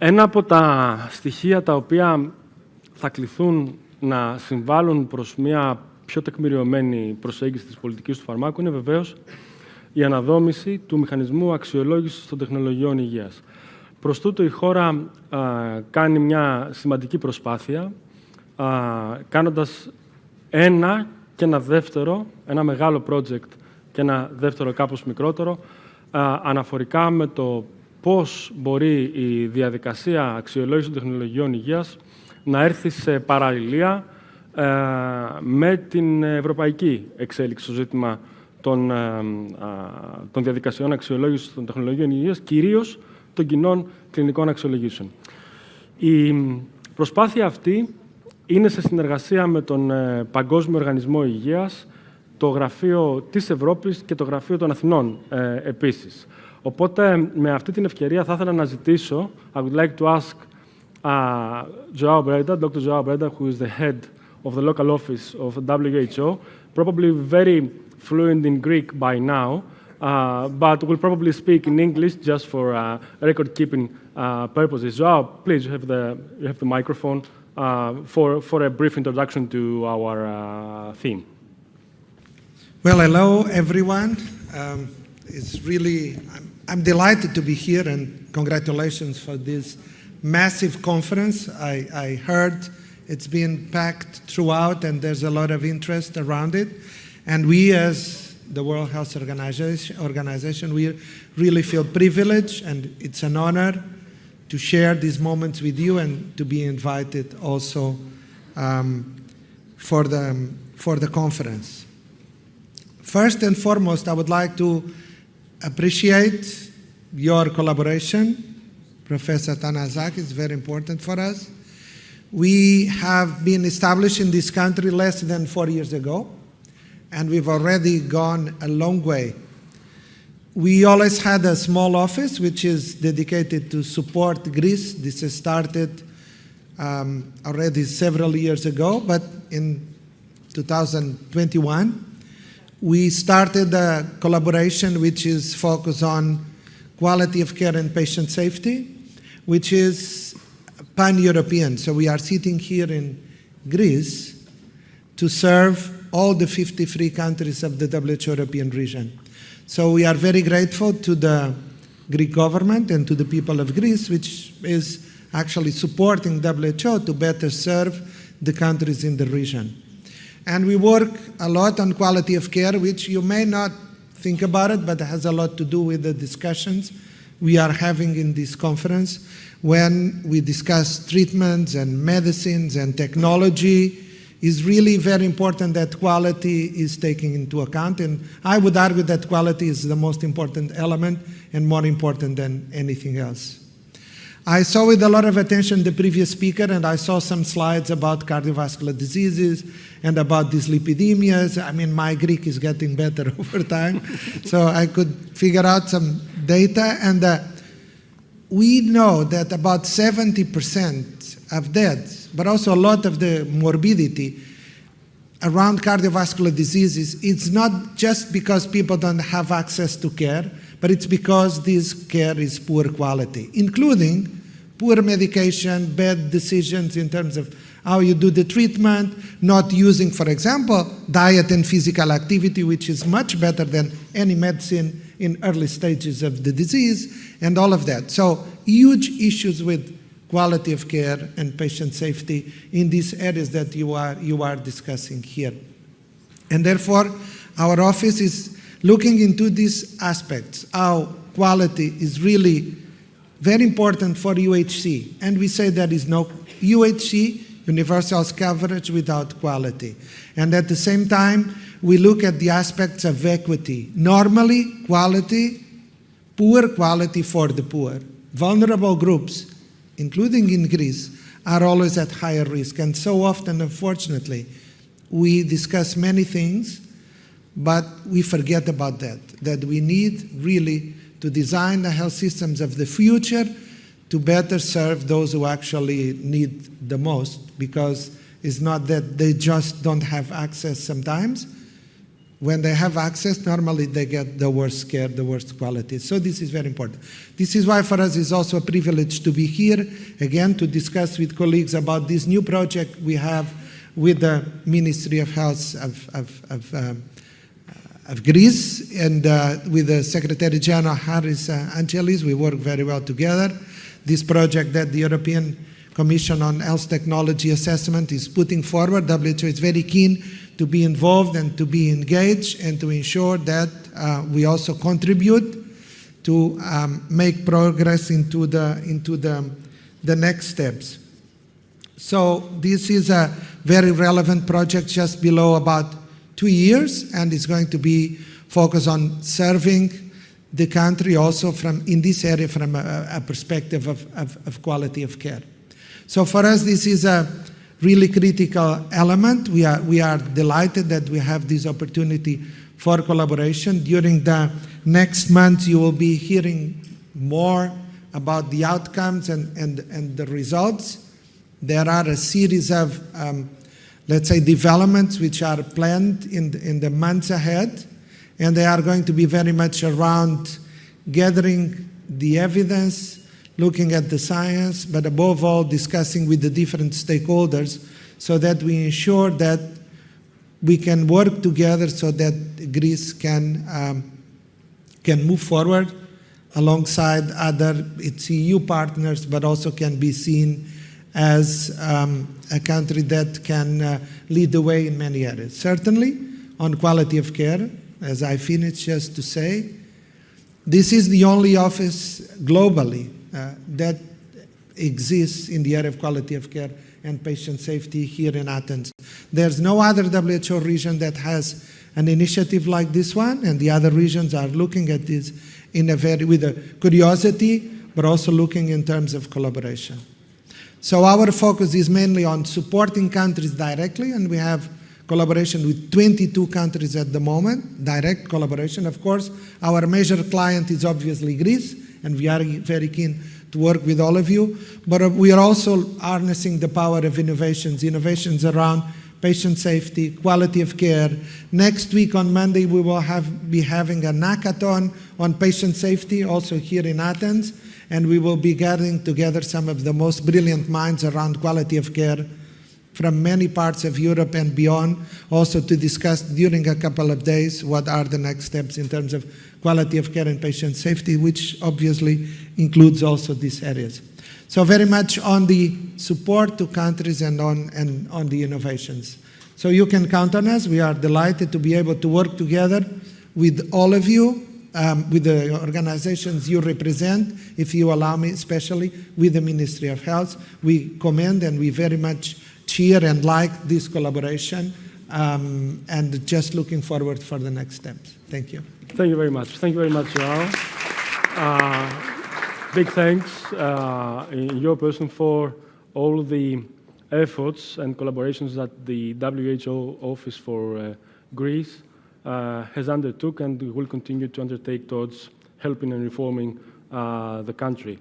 Ένα από τα στοιχεία τα οποία θα κληθούν να συμβάλλουν προς μια πιο τεκμηριωμένη προσέγγιση της πολιτικής του φαρμάκου είναι βεβαίως η αναδόμηση του μηχανισμού αξιολόγησης των τεχνολογιών υγείας. Προς τούτο η χώρα κάνει μια σημαντική προσπάθεια, κάνοντας ένα και ένα δεύτερο, ένα μεγάλο project και ένα δεύτερο κάπως μικρότερο, αναφορικά με το πώς μπορεί η διαδικασία αξιολόγησης των τεχνολογιών υγείας να έρθει σε παραλληλία με την ευρωπαϊκή εξέλιξη στο ζήτημα των διαδικασιών αξιολόγησης των τεχνολογιών υγείας, κυρίως των κοινών κλινικών αξιολογήσεων. Η προσπάθεια αυτή είναι σε συνεργασία με τον Παγκόσμιο Οργανισμό Υγείας, το Γραφείο της Ευρώπης και το Γραφείο των Αθηνών επίσης. Οπότε, με αυτή την ευκαιρία θα ήθελα να ζητήσω, I would like to ask João Breda, Dr. João Breda, who is the head of the local office of WHO, probably very fluent in Greek by now, but will probably speak in English just for record-keeping purposes. João, please, you have the microphone for a brief introduction to our theme. Well, hello, everyone. It's really, I'm delighted to be here, and congratulations for this massive conference. I heard it's been packed throughout, and there's a lot of interest around it. And we, as the World Health Organization, we really feel privileged, and it's an honor to share these moments with you and to be invited also for the conference. First and foremost, I would like to appreciate your collaboration. Professor Tanazaki is very important for us. We have been established in this country less than 4 years ago, and we've already gone a long way. We always had a small office which is dedicated to support Greece. This has started already several years ago, but in 2021, we started a collaboration which is focused on quality of care and patient safety, which is pan-European. So we are sitting here in Greece to serve all the 53 countries of the WHO European region. So we are very grateful to the Greek government and to the people of Greece, which is actually supporting WHO to better serve the countries in the region. And we work a lot on quality of care, which you may not think about it, but it has a lot to do with the discussions we are having in this conference when we discuss treatments and medicines and technology. It's really very important that quality is taken into account, and I would argue that quality is the most important element and more important than anything else. I saw with a lot of attention the previous speaker, and I saw some slides about cardiovascular diseases and about dyslipidemias. I mean, my Greek is getting better over time, so I could figure out some data, and we know that about 70% of deaths, but also a lot of the morbidity around cardiovascular diseases, it's not just because people don't have access to care, but it's because this care is poor quality, including poor medication, bad decisions in terms of how you do the treatment, not using, for example, diet and physical activity, which is much better than any medicine in early stages of the disease, and all of that. So huge issues with quality of care and patient safety in these areas that you are discussing here. And therefore, our office is looking into these aspects, how quality is really very important for UHC. And we say there is no UHC, universal coverage, without quality. And at the same time, we look at the aspects of equity. Normally, quality, poor quality for the poor. Vulnerable groups, including in Greece, are always at higher risk. And so often, unfortunately, we discuss many things, but we forget about that we need really to design the health systems of the future to better serve those who actually need the most, because it's not that they just don't have access sometimes. when they have access, normally they get the worst care, the worst quality. So this is very important. This is why for us it's also a privilege to be here, again, to discuss with colleagues about this new project we have with the Ministry of Health of Greece and with the Secretary General Harris Angelis. We work very well together. This project that the European Commission on Health Technology Assessment is putting forward, WHO is very keen to be involved and to be engaged and to ensure that we also contribute to make progress into the next steps. So this is a very relevant project just below about 2 years, and it's going to be focused on serving the country also in this area from a perspective of quality of care. So for us, this is a really critical element. We are delighted that we have this opportunity for collaboration. During the next month, you will be hearing more about the outcomes and the results. There are a series of, let's say, developments which are planned in the months ahead, and they are going to be very much around gathering the evidence, looking at the science, but above all discussing with the different stakeholders so that we ensure that we can work together so that Greece can move forward alongside other its EU partners, but also can be seen as a country that can lead the way in many areas. Certainly on quality of care, as I finished just to say, this is the only office globally that exists in the area of quality of care and patient safety here in Athens. There's no other WHO region that has an initiative like this one, and the other regions are looking at this with a curiosity, but also looking in terms of collaboration. So our focus is mainly on supporting countries directly, and we have collaboration with 22 countries at the moment, direct collaboration. Of course, our major client is obviously Greece, and we are very keen to work with all of you. But we are also harnessing the power of innovations around patient safety, quality of care. Next week on Monday, we will be having a hackathon on patient safety, also here in Athens, and we will be gathering together some of the most brilliant minds around quality of care from many parts of Europe and beyond, also to discuss during a couple of days what are the next steps in terms of quality of care and patient safety, which obviously includes also these areas. So very much on the support to countries and on the innovations. So you can count on us. We are delighted to be able to work together with all of you, with the organizations you represent, if you allow me, especially with the Ministry of Health. We commend and we very much cheer and like this collaboration, and just looking forward for the next steps. Thank you. Thank you very much. Thank you very much, João. Big thanks in your person for all the efforts and collaborations that the WHO Office for Greece has undertook and will continue to undertake towards helping and reforming the country.